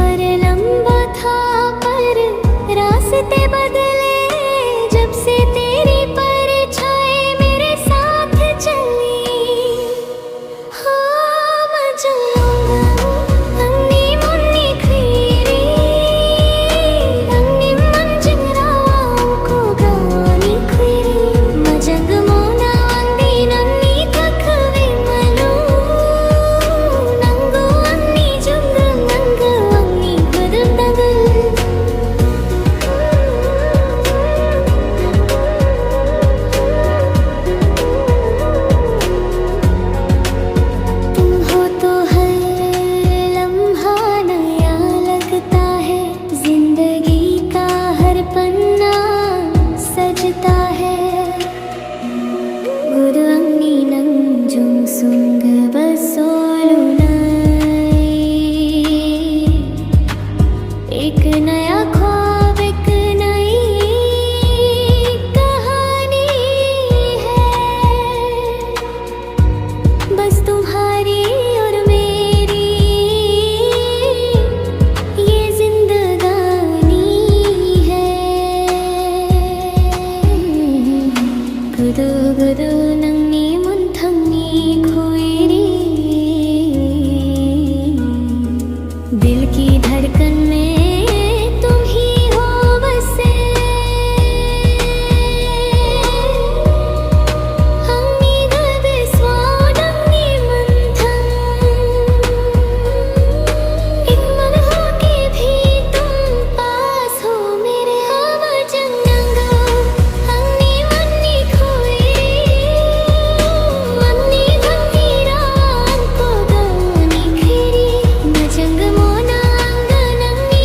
सफर लंबा था पर रास्ते बदले जब से तेरी परछाई मेरे साथ चली। हाँ मैं चलूँगा अन्नी मुन्नी खीरी अन्नी मंजिराको गानी खीरी मजंग मोना अन्नी नन्नी तकवे मलो नंगो अन्नी जुंग नंग अन्नी गुदुंदगु तुम हो तो हर लम्हा नया लगता है जिंदगी का हर पन्ना सजता है गुरु अन्नी नंजुम सुंग बसोलु एक नया ख्वाब एक नई कहानी है बस तुम्हारी और मेरी ये जिंदगानी है। गुदु गुदु नन्नी मुंथन्नी खुईरी दिल की धड़कन में तुम ही हो बसे अन्नी गदे स्वाडन्नी मंथन एक मन हो के भी तुम पास हो मेरे हवा जंगंगो अन्नी मन्नी खोई अन्नी गंभीरा अंको गानी खीरी मजंग मोना अंग नन्नी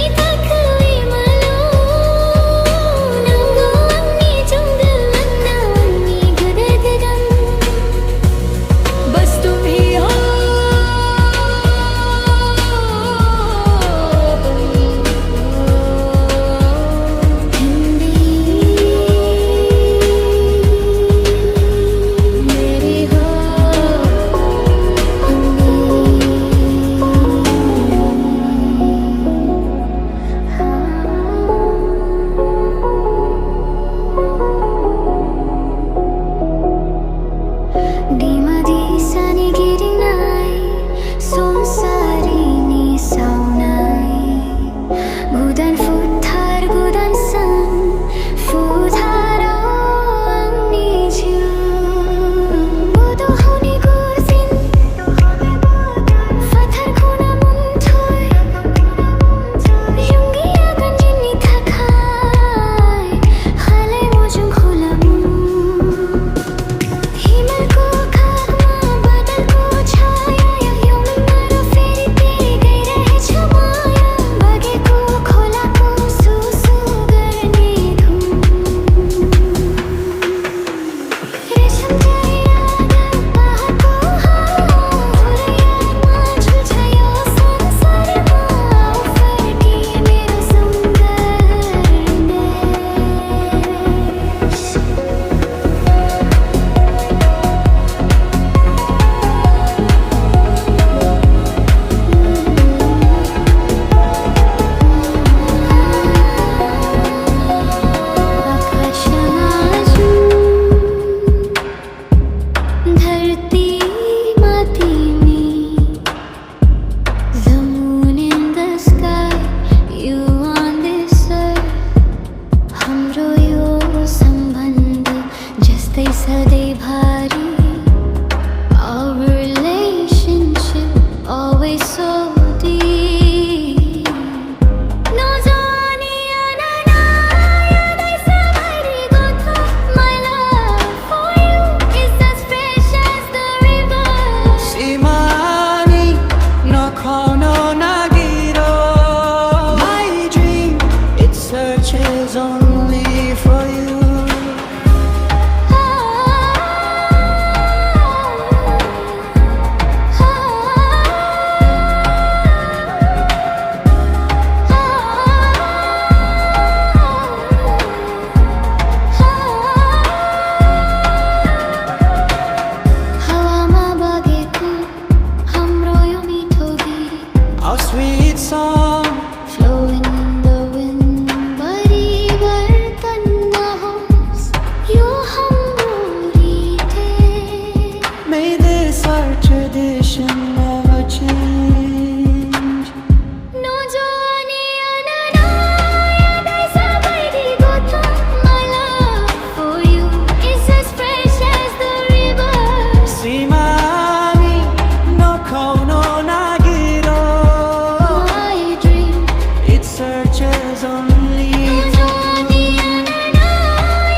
searches only तुझो दिया ना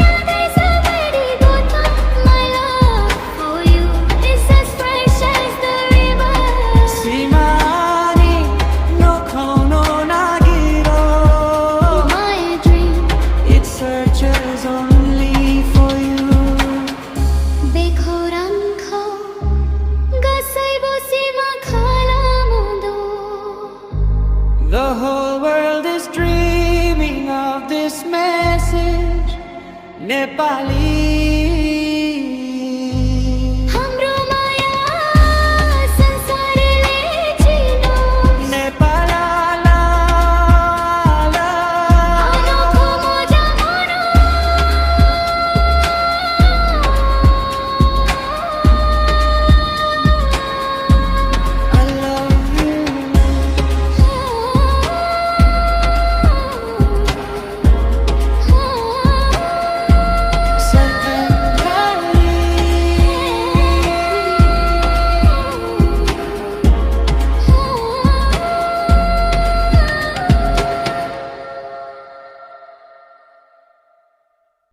याद ऐसा बड़ी गोता my love for you is as fresh as the river Simani no kono nagiro my dream It searches only for you बेखौरांखौ गासैबो सिमा खालामदो The whole world is dreaming of this message Nepali